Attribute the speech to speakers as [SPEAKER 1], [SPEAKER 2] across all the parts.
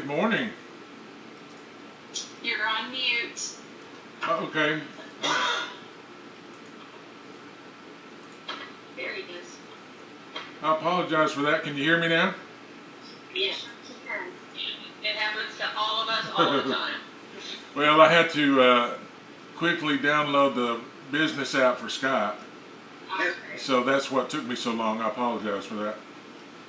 [SPEAKER 1] Good morning.
[SPEAKER 2] You're on mute.
[SPEAKER 1] Okay.
[SPEAKER 2] There he is.
[SPEAKER 1] I apologize for that. Can you hear me now?
[SPEAKER 2] Yes. It happens to all of us all the time.
[SPEAKER 1] Well, I had to quickly download the business app for Skype,
[SPEAKER 2] Okay.
[SPEAKER 1] so that's what took me so long. I apologize for that.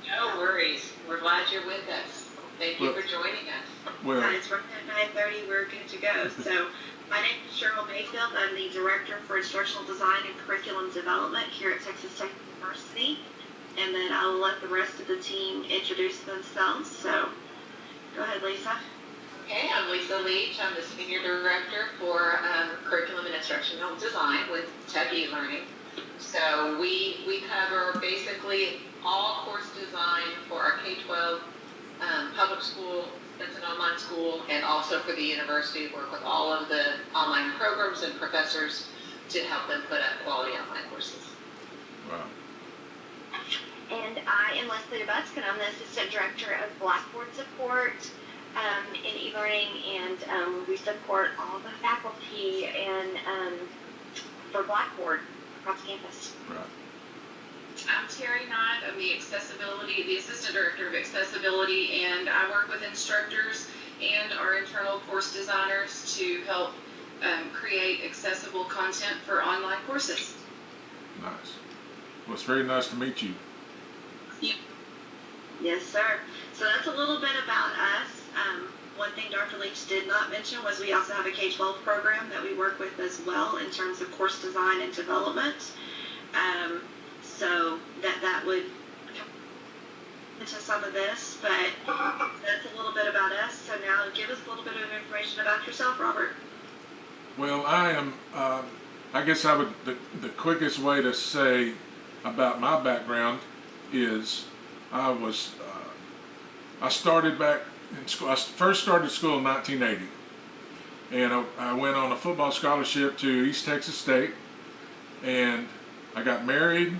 [SPEAKER 2] No worries. We're glad you're with us. Thank you
[SPEAKER 1] Well-
[SPEAKER 2] for joining us.
[SPEAKER 1] Well,
[SPEAKER 3] It's right at 9:30. We're good to go. So, my name is Cheryl Mayfield. I'm the Director for Instructional Design and Curriculum Development here at Texas Tech University. And then I will let the rest of the team introduce themselves. So, go ahead, Lisa.
[SPEAKER 2] Okay, I'm Lisa Leach. I'm the Senior Director for Curriculum and Instructional Design with Tech eLearning. So we cover basically all course design for our K-12 public school, it's an online school, and also for the university, work with all of the online programs and professors to help them put up quality online courses.
[SPEAKER 1] wow.
[SPEAKER 3] And I am Leslie Busk, and I'm the Assistant Director of Blackboard Support in e-learning, and we support all the faculty and for Blackboard across campus.
[SPEAKER 1] Right.
[SPEAKER 4] I'm Terry Knott. I'm the Assistant Director of Accessibility, and I work with instructors and our internal course designers to help create accessible content for online courses.
[SPEAKER 1] Nice. Well, it's very nice to meet you.
[SPEAKER 3] Yes, sir. So that's a little bit about us. One thing Dr. Leach did not mention was we also have a K-12 program that we work with as well in terms of course design and development. So that would come into some of this, but that's a little bit about us. So now give us a little bit of information about yourself, Robert.
[SPEAKER 1] Well, I am, I guess the quickest way to say about my background is I started back in school. I first started school in 1980, and I went on a football scholarship to East Texas State, and I got married.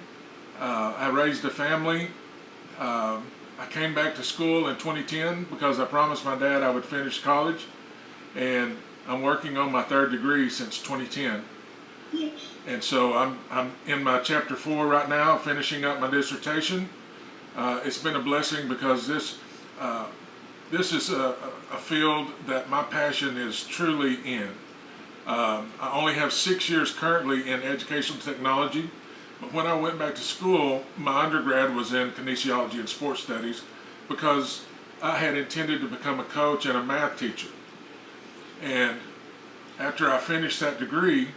[SPEAKER 1] I raised a family. I came back to school in 2010 because I promised my dad I would finish college, and I'm working on my third degree since 2010. And so I'm in my chapter 4 right now, finishing up my dissertation. It's been a blessing because this is a field that my passion is truly in. I only have 6 years currently in educational technology, but when I went back to school, my undergrad was in kinesiology and sports studies because I had intended to become a coach and a math teacher. And after I finished that degree,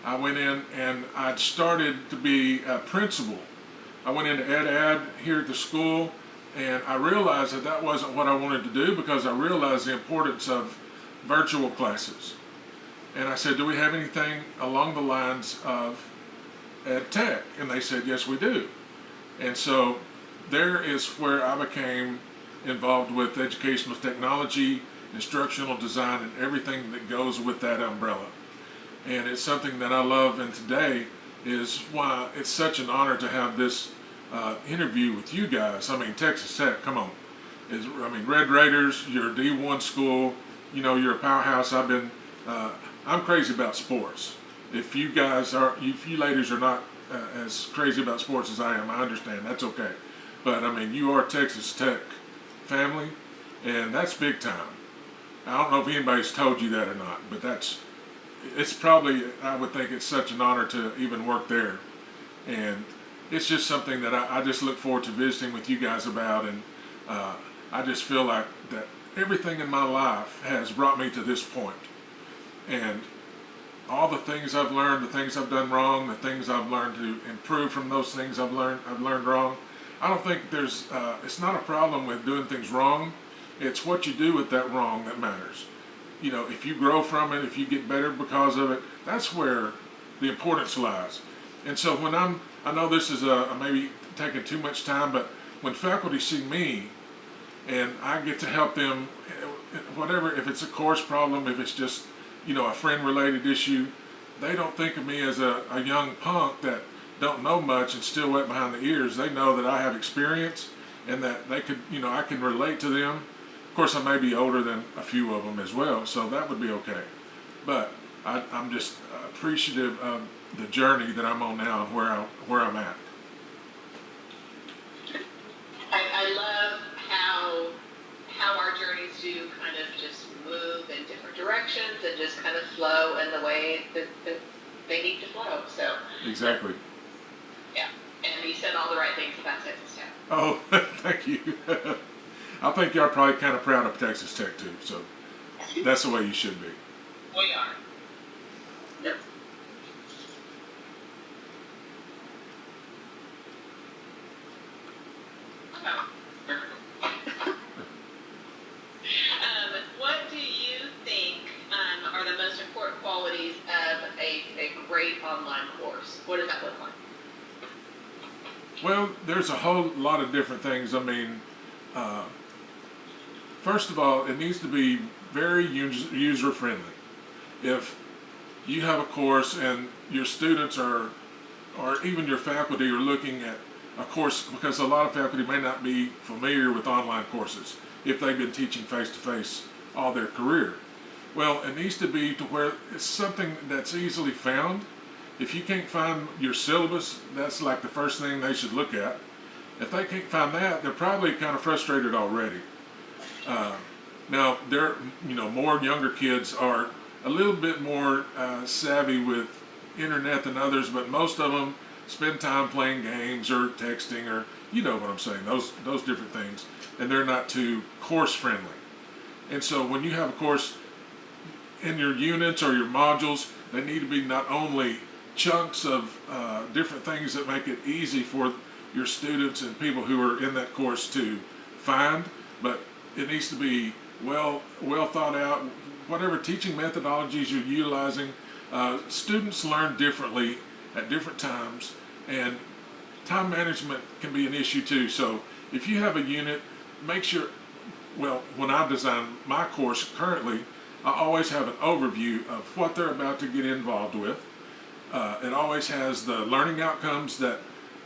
[SPEAKER 1] I went in and I'd started to be a principal. I went into ed here at the school, and I realized that that wasn't what I wanted to do because I realized the importance of virtual classes. And I said, do we have anything along the lines of ed tech? And they said, yes, we do. And so there is where I became involved with educational technology, instructional design, and everything that goes with that umbrella. And it's something that I love, and today is why it's such an honor to have this interview with you guys. I mean, Texas Tech, come on. Red Raiders, you're a D1 school, you know, you're a powerhouse. I'm crazy about sports. If you ladies are not as crazy about sports as I am, I understand, that's okay. But I mean, you are Texas Tech family, and that's big time. I don't know if anybody's told you that or not, but it's probably, I would think it's such an honor to even work there. And it's just something that I just look forward to visiting with you guys about. And I just feel like that everything in my life has brought me to this point. And all the things I've learned, the things I've done wrong, the things I've learned to improve from those things I've learned wrong. I don't think it's not a problem with doing things wrong. It's what you do with that wrong that matters. You know, if you grow from it, if you get better because of it, that's where the importance lies. And so when I know this is maybe taking too much time, but when faculty see me and I get to help them, whatever, if it's a course problem, if it's just, you know, a friend-related issue, they don't think of me as a young punk that don't know much and still wet behind the ears. They know that I have experience and that they could, you know, I can relate to them course, I may be older than a few of them as well, so that would be okay. But I'm just appreciative of the journey that I'm on now and where I'm at.
[SPEAKER 2] I love how our journeys do kind of just move in different directions and just kind of flow in the way that they need to flow. So
[SPEAKER 1] Exactly.
[SPEAKER 2] yeah, and you said all the right things about Texas Tech.
[SPEAKER 1] Oh, thank you. I think y'all are probably kind of proud of Texas Tech too, so that's the way you should be.
[SPEAKER 2] We are. Yep. What do you think are the most important qualities of a great online course? What does that look like?
[SPEAKER 1] Well, there's a whole lot of different things. I mean, first of all, it needs to be very user friendly. If you have a course and your students or even your faculty are looking at a course, because a lot of faculty may not be familiar with online courses if they've been teaching face-to-face all their career. Well, it needs to be to where it's something that's easily found. If you can't find your syllabus, that's like the first thing they should look at. If they can't find that, they're probably kind of frustrated already. Now, more younger kids are a little bit more savvy with internet than others, but most of them spend time playing games or texting, or you know what I'm saying, those different things, and they're not too course friendly. And so when you have a course in your units or your modules, they need to be not only chunks of different things that make it easy for your students and people who are in that course to find, but it needs to be well thought out. Whatever teaching methodologies you're utilizing, students learn differently at different times, and time management can be an issue too. So if you have a unit, make sure, well, when I design my course currently, I always have an overview of what they're about to get involved with. It always has the learning outcomes that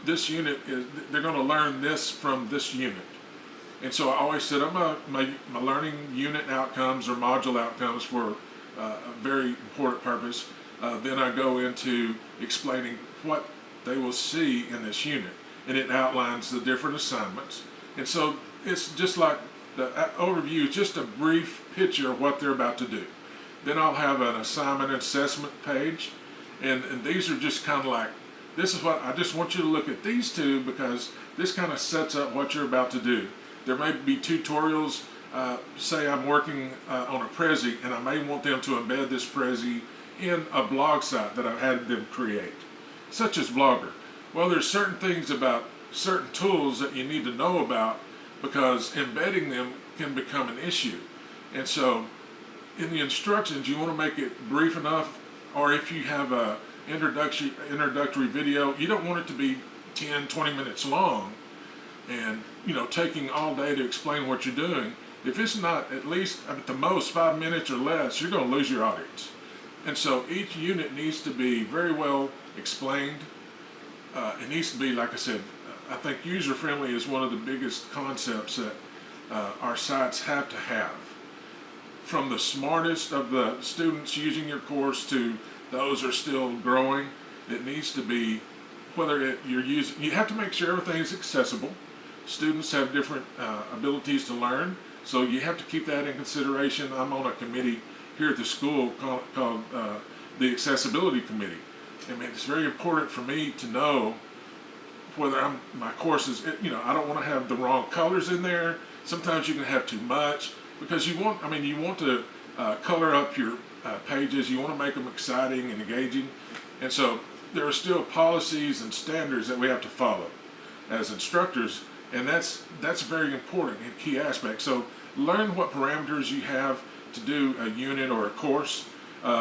[SPEAKER 1] this unit is, they're going to learn this from this unit. And so I always set up my learning unit outcomes or module outcomes for a very important purpose. Then I go into explaining what they will see in this unit, and it outlines the different assignments. And so it's just like the overview is just a brief picture of what they're about to do. Then I'll have an assignment and assessment page, and these are just kind of like, this is what I just want you to look at these two, because this kind of sets up what you're about to do. There may be tutorials. Say I'm working on a Prezi, and I may want them to embed this Prezi in a blog site that I've had them create, such as Blogger. Well, there's certain things about certain tools that you need to know about, because embedding them can become an issue. And so in the instructions, you want to make it brief enough, or if you have a introductory video, you don't want it to be 10-20 minutes long and taking all day to explain what you're doing. If it's not at least at the most 5 minutes or less, you're going to lose your audience. And so each unit needs to be very well explained. It needs to be, like I said, I think user-friendly is one of the biggest concepts that our sites have to have. From the smartest of the students using your course to those who are still growing, it needs to be, you have to make sure everything is accessible. Students have different abilities to learn, so you have to keep that in consideration. I'm on a committee here at the school called the Accessibility Committee. I mean, it's very important for me to know whether my course is, I don't want to have the wrong colors in there. Sometimes you can have too much, because you want to color up your pages. You want to make them exciting and engaging. And so there are still policies and standards that we have to follow as instructors, and that's very important and key aspect. So learn what parameters you have to do a unit or a course.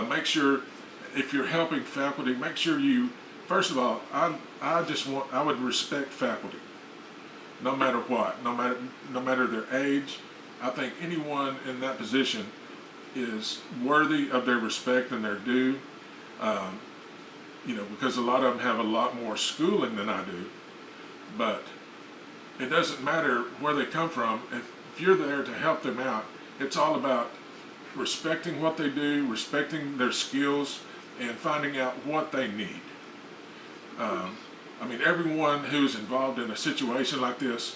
[SPEAKER 1] Make sure, if you're helping faculty, make sure you, first of all, I would respect faculty, no matter what, no matter their age. I think anyone in that position is worthy of their respect and their due, because a lot of them have a lot more schooling than I do. But it doesn't matter where they come from. If you're there to help them out, it's all about respecting what they do, respecting their skills, and finding out what they need. I mean, everyone who's involved in a situation like this,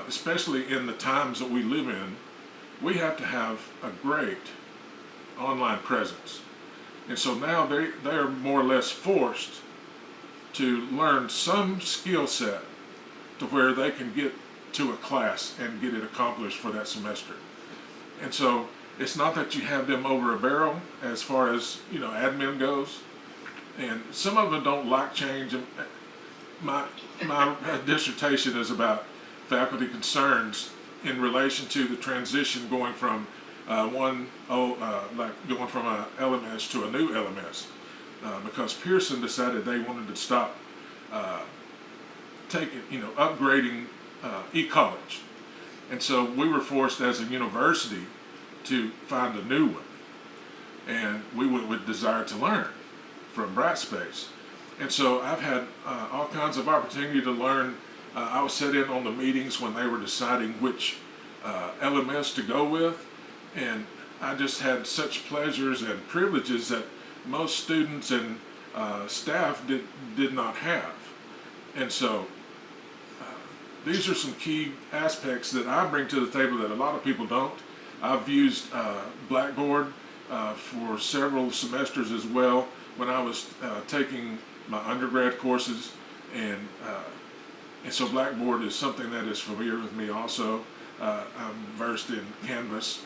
[SPEAKER 1] especially in the times that we live in, we have to have a great online presence. And so now they are more or less forced to learn some skill set to where they can get to a class and get it accomplished for that semester. And so it's not that you have them over a barrel as far as, admin goes. And some of them don't like change. And my dissertation is about faculty concerns in relation to the transition going from going from a LMS to a new LMS, because Pearson decided they wanted to stop upgrading e-college, and so we were forced as a university to find a new one, and we went with Desire to Learn from Brightspace. And so I've had all kinds of opportunity to learn. I was sat in on the meetings when they were deciding which LMS to go with, and I just had such pleasures and privileges that most students and staff did not have. And so these are some key aspects that I bring to the table that a lot of people don't. I've used Blackboard for several semesters as well when I was taking my undergrad courses, and so Blackboard is something that is familiar with me also. I'm versed in Canvas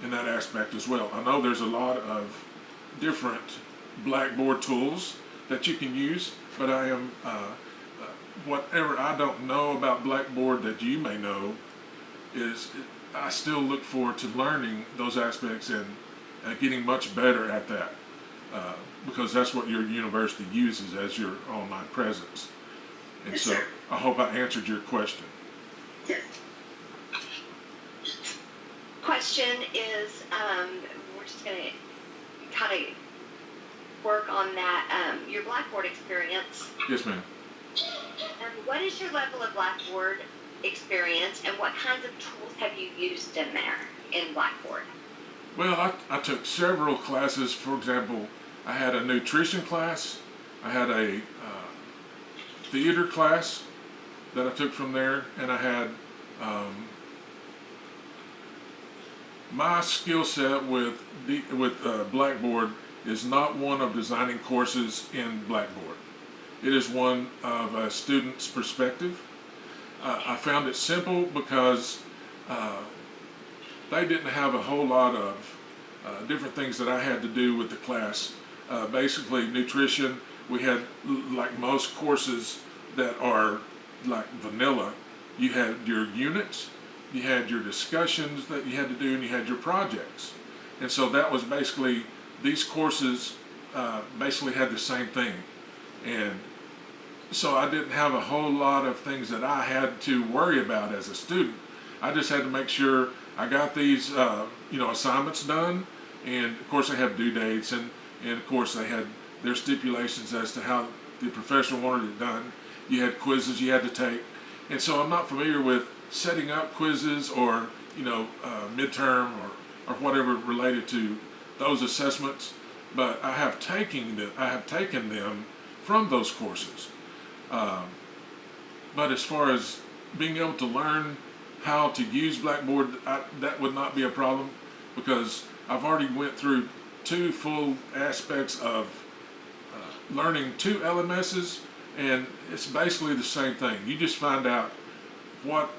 [SPEAKER 1] in that aspect as well. I know there's a lot of different Blackboard tools that you can use, but I am whatever I don't know about Blackboard that you may know is I still look forward to learning those aspects and getting much better at that, because that's what your university uses as your online presence. And
[SPEAKER 3] Yes,
[SPEAKER 1] so
[SPEAKER 3] sir.
[SPEAKER 1] I hope I answered your question.
[SPEAKER 3] Yes. Question is, we're just going to kind of work on that, your Blackboard experience.
[SPEAKER 1] Yes, ma'am.
[SPEAKER 3] What is your level of Blackboard experience, and what kinds of tools have you used in there in Blackboard?
[SPEAKER 1] Well, I took several classes. For example, I had a nutrition class. I had a theater class that I took from there, and I had my skill set with Blackboard is not one of designing courses in Blackboard. It is one of a student's perspective. I found it simple because they didn't have a whole lot of different things that I had to do with the class. Basically, nutrition, we had, like most courses that are like vanilla, you had your units, you had your discussions that you had to do, and you had your projects. And so that was basically, these courses basically had the same thing. And so I didn't have a whole lot of things that I had to worry about as a student. I just had to make sure I got these assignments done, and of course they have due dates, and of course they had their stipulations as to how the professor wanted it done. You had quizzes you had to take, and so I'm not familiar with setting up quizzes or midterm or whatever related to those assessments, but I have taken them from those courses. But as far as being able to learn how to use Blackboard, that would not be a problem, because I've already went through 2 full aspects of learning 2 LMSs, and it's basically the same thing. You just find out what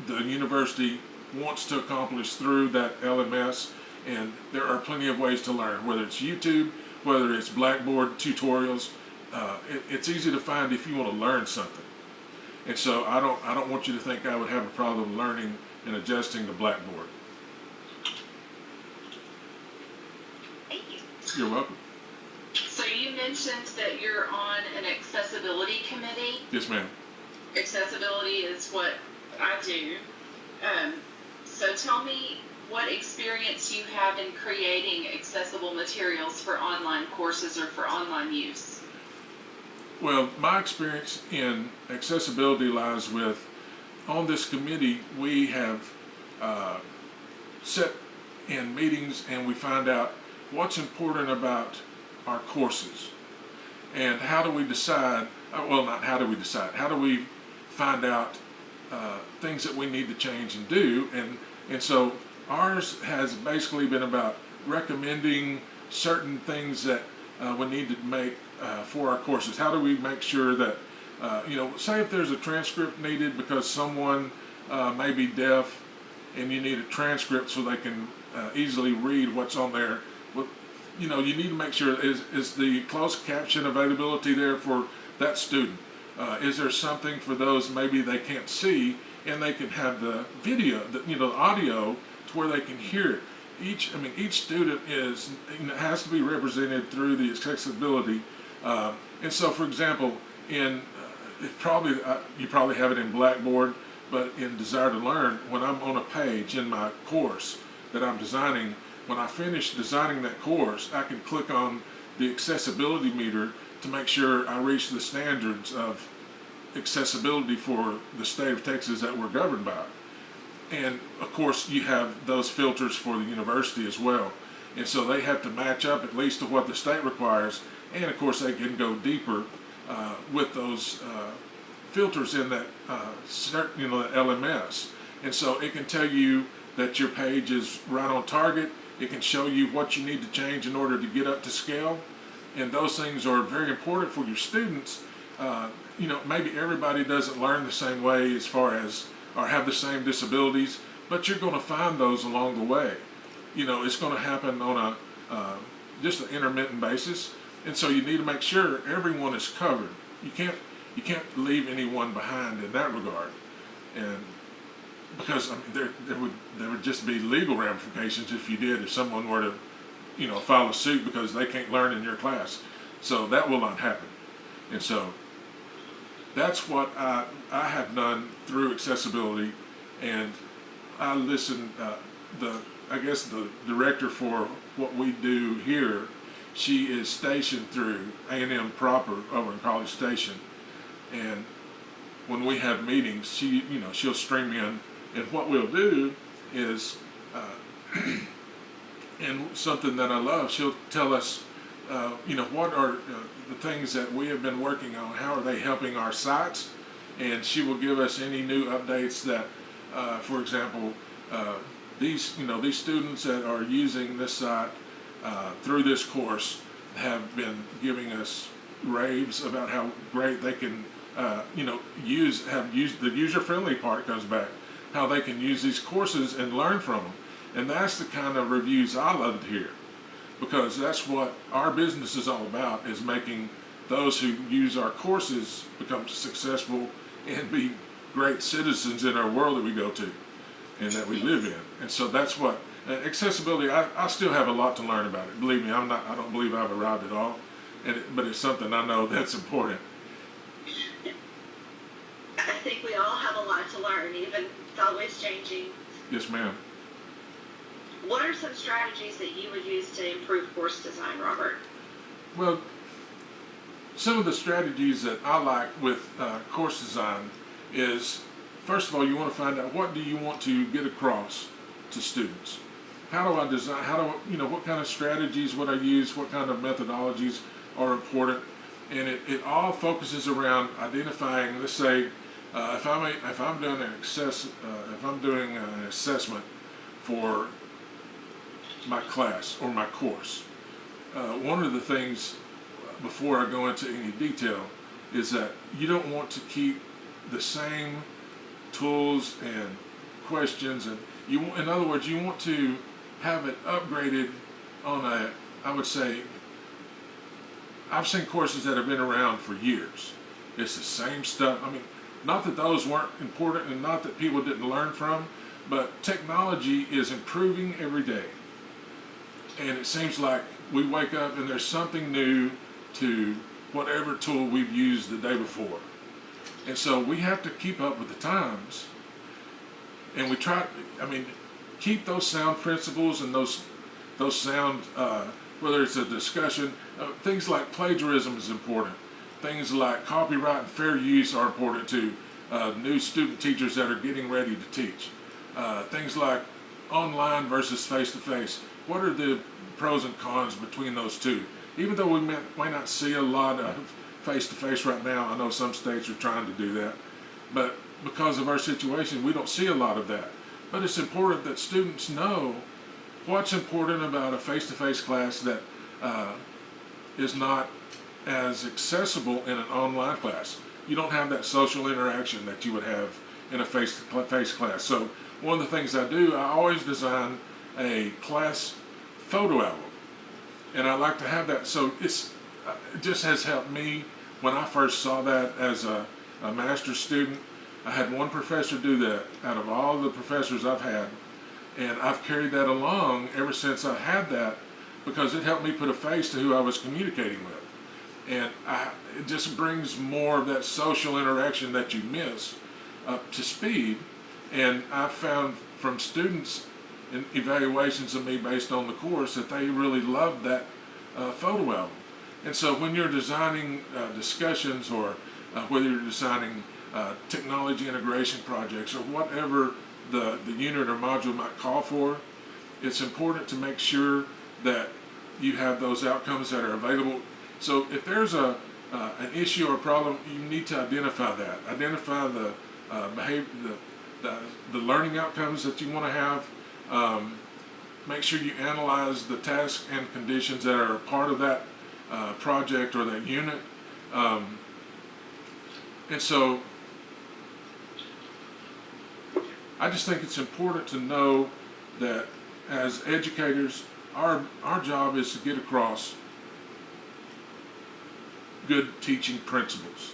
[SPEAKER 1] the university wants to accomplish through that LMS, and there are plenty of ways to learn, whether it's YouTube, whether it's Blackboard tutorials. It's easy to find if you want to learn something. And so I don't want you to think I would have a problem learning and adjusting the Blackboard.
[SPEAKER 3] Thank you.
[SPEAKER 1] You're welcome.
[SPEAKER 4] So you mentioned that you're on an accessibility committee.
[SPEAKER 1] Yes, ma'am.
[SPEAKER 4] Accessibility is what I do. So tell me what experience you have in creating accessible materials for online courses or for online use.
[SPEAKER 1] Well, my experience in accessibility lies with on this committee, we have sit in meetings and we find out what's important about our courses. And how do we decide, well, not how do we decide, how do we find out things that we need to change and do? And so ours has basically been about recommending certain things that we need to make for our courses. How do we make sure that, say if there's a transcript needed because someone may be deaf and you need a transcript so they can easily read what's on there. You need to make sure, is the closed caption availability there for that student? Is there something for those maybe they can't see and they can have the video, the audio to where they can hear it? Each student has to be represented through the accessibility. And so, for example, in you probably have it in Blackboard, but in Desire to Learn, when I'm on a page in my course that I'm designing, when I finish designing that course, I can click on the accessibility meter to make sure I reach the standards of accessibility for the state of Texas that we're governed by. And of course, you have those filters for the university as well. And so they have to match up at least to what the state requires. And of course, they can go deeper with those filters in that, that LMS. And so it can tell you that your page is right on target. It can show you what you need to change in order to get up to scale. And those things are very important for your students. Maybe everybody doesn't learn the same way as far as, or have the same disabilities, but you're going to find those along the way. It's going to happen on just an intermittent basis. And so you need to make sure everyone is covered. You can't leave anyone behind in that regard. And because there would just be legal ramifications if you did, if someone were to file a suit because they can't learn in your class. So that will not happen. And so that's what I have done through accessibility. And I listen, I guess the director for what we do here, she is stationed through A&M proper over in College Station. And when we have meetings, she'll stream in. And what we'll do is, and something that I love, she'll tell us, what are the things that we have been working on, how are they helping our sites, and she will give us any new updates that, for example, these students that are using this site through this course have been giving us raves about how great they can, the user-friendly part comes back, how they can use these courses and learn from them. And that's the kind of reviews I love to hear, because that's what our business is all about, is making those who use our courses become successful and be great citizens in our world that we go to and that we live in. And so that's what accessibility, I still have a lot to learn about it. Believe me, I don't believe I've arrived at all, but it's something I know that's important.
[SPEAKER 3] I think we all have a lot to learn, even it's always changing.
[SPEAKER 1] Yes, ma'am.
[SPEAKER 3] What are some strategies that you would use to improve course design, Robert?
[SPEAKER 1] Well, some of the strategies that I like with course design is, first of all, you want to find out what do you want to get across to students. How do I design, what kind of strategies would I use, what kind of methodologies are important, and it all focuses around identifying, let's say, if I'm doing an assessment for my class or my course, one of the things, before I go into any detail, is that you don't want to keep the same tools and questions, and in other words, you want to have it upgraded on I would say, I've seen courses that have been around for years. It's the same stuff. Not that those weren't important and not that people didn't learn from, but technology is improving every day. And it seems like we wake up and there's something new to whatever tool we've used the day before. And so we have to keep up with the times. And we try, keep those sound principles and those sound, whether it's a discussion, things like plagiarism is important. Things like copyright and fair use are important too. new student teachers that are getting ready to teach. Things like online versus face-to-face. What are the pros and cons between those two? Even though we might not see a lot of face-to-face right now, I know some states are trying to do that, but because of our situation, we don't see a lot of that. But it's important that students know what's important about a face-to-face class that is not as accessible in an online class. You don't have that social interaction that you would have in a face-to-face class. So one of the things I do, I always design a class photo album. And I like to have that. So it just has helped me. When I first saw that as a master's student, I had one professor do that out of all the professors I've had. And I've carried that along ever since I had that, because it helped me put a face to who I was communicating with. And it just brings more of that social interaction that you miss up to speed. And I've found from students in evaluations of me based on the course that they really love that photo album. And so when you're designing discussions, or whether you're designing technology integration projects, or whatever the unit or module might call for, it's important to make sure that you have those outcomes that are available. So if there's an issue or problem, you need to identify that. Identify the behavior, the learning outcomes that you want to have. Make sure you analyze the tasks and conditions that are part of that project or that unit. And so I just think it's important to know that as educators, our job is to get across good teaching principles,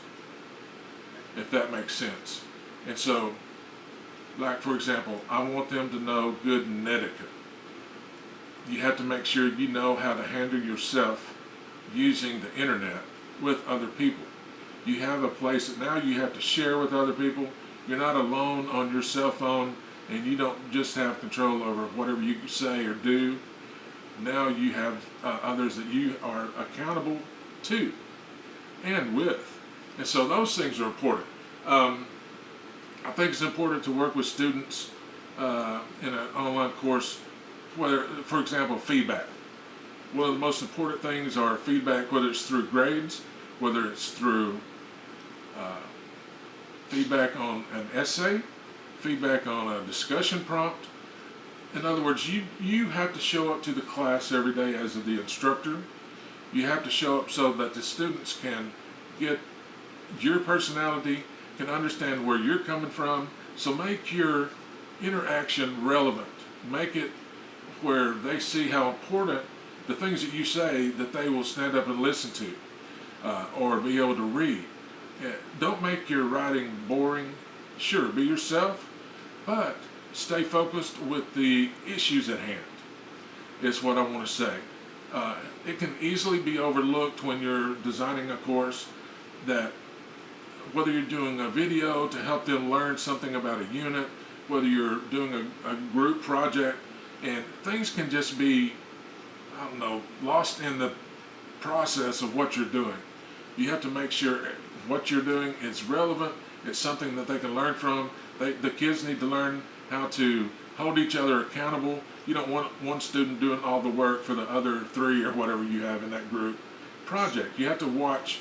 [SPEAKER 1] if that makes sense. And so, like for example, I want them to know good etiquette. You have to make sure you know how to handle yourself using the internet with other people. You have a place that now you have to share with other people. You're not alone on your cell phone, and you don't just have control over whatever you say or do. Now you have others that you are accountable to and with. And so those things are important. I think it's important to work with students in an online course, whether, for example, feedback. One of the most important things are feedback, whether it's through grades, whether it's through feedback on an essay, feedback on a discussion prompt. In other words, you have to show up to the class every day as the instructor. You have to show up so that the students can get your personality, can understand where you're coming from. So make your interaction relevant. Make it where they see how important the things that you say that they will stand up and listen to, or be able to read. Don't make your writing boring. Sure, be yourself, but stay focused with the issues at hand, is what I want to say. It can easily be overlooked when you're designing a course that whether you're doing a video to help them learn something about a unit, whether you're doing a group project, and things can just be, I don't know, lost in the process of what you're doing. You have to make sure what you're doing is relevant, it's something that they can learn from. The kids need to learn how to hold each other accountable. You don't want one student doing all the work for the other three or whatever you have in that group project. You have to watch,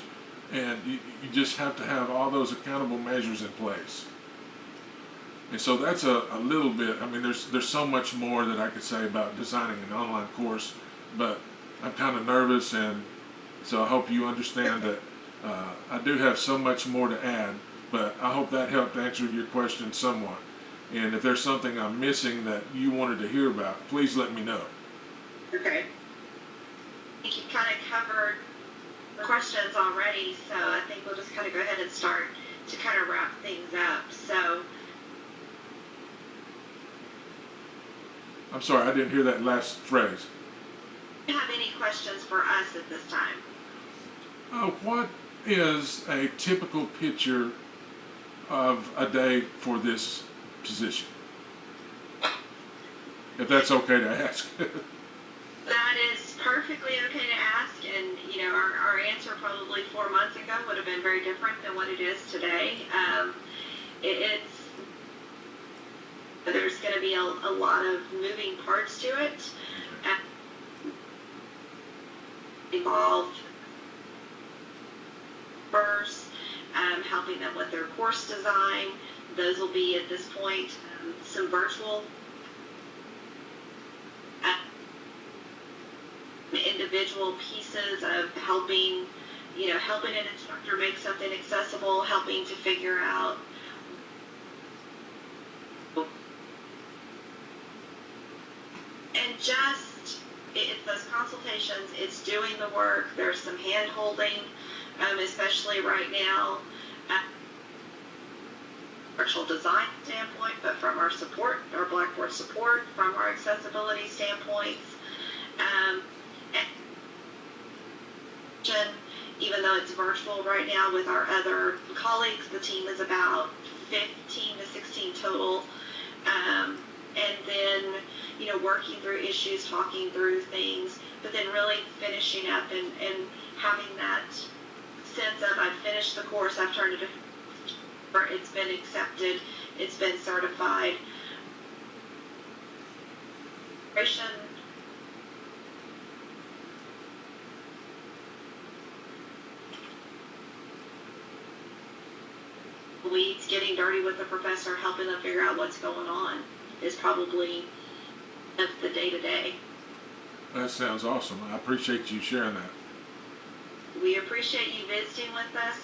[SPEAKER 1] and you just have to have all those accountable measures in place. And so that's a little bit, I mean, there's so much more that I could say about designing an online course, but I'm kind of nervous, and so I hope you understand that I do have so much more to add, but I hope that helped answer your question somewhat. And if there's something I'm missing that you wanted to hear about, please let me know.
[SPEAKER 3] Okay. I think you kind of covered the questions already, so I think we'll just kind of go ahead and start to kind of wrap things up. So,
[SPEAKER 1] I'm sorry, I didn't hear that last phrase.
[SPEAKER 3] do you have any questions for us at this time?
[SPEAKER 1] What is a typical picture of a day for this position? If that's okay to ask.
[SPEAKER 3] That is perfectly okay to ask, and you know, our answer probably 4 months ago would have been very different than what it is today. it's there's going to be a lot of moving parts to it. Involved first, helping them with their course design. Those will be at this point some virtual individual pieces of helping an instructor make something accessible, helping to figure out and just it's those consultations, it's doing the work. There's some hand holding, especially right now, virtual design standpoint, but from our support, our Blackboard support, from our accessibility standpoints, and even though it's virtual right now with our other colleagues, the team is about 15 to 16 total. And then, working through issues, talking through things, but then really finishing up and having that sense of I've finished the course, I've turned it, it's been accepted, it's been certified. Weeds, getting dirty with the professor, helping them figure out what's going on is probably the day-to-day.
[SPEAKER 1] That sounds awesome. I appreciate you sharing that.
[SPEAKER 3] We appreciate you visiting with us.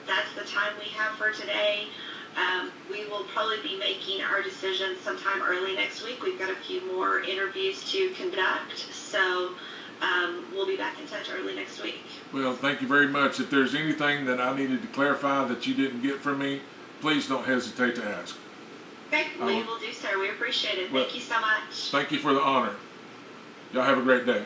[SPEAKER 3] That's the time we have for today. We will probably be making our decisions sometime early next week. We've got a few more interviews to conduct, so we'll be back in touch early next week.
[SPEAKER 1] Well, thank you very much. If there's anything that I needed to clarify that you didn't get from me, please don't hesitate to ask.
[SPEAKER 3] Okay, we will do so. We appreciate it. Thank you so much.
[SPEAKER 1] Thank you for the honor. Y'all have a great day.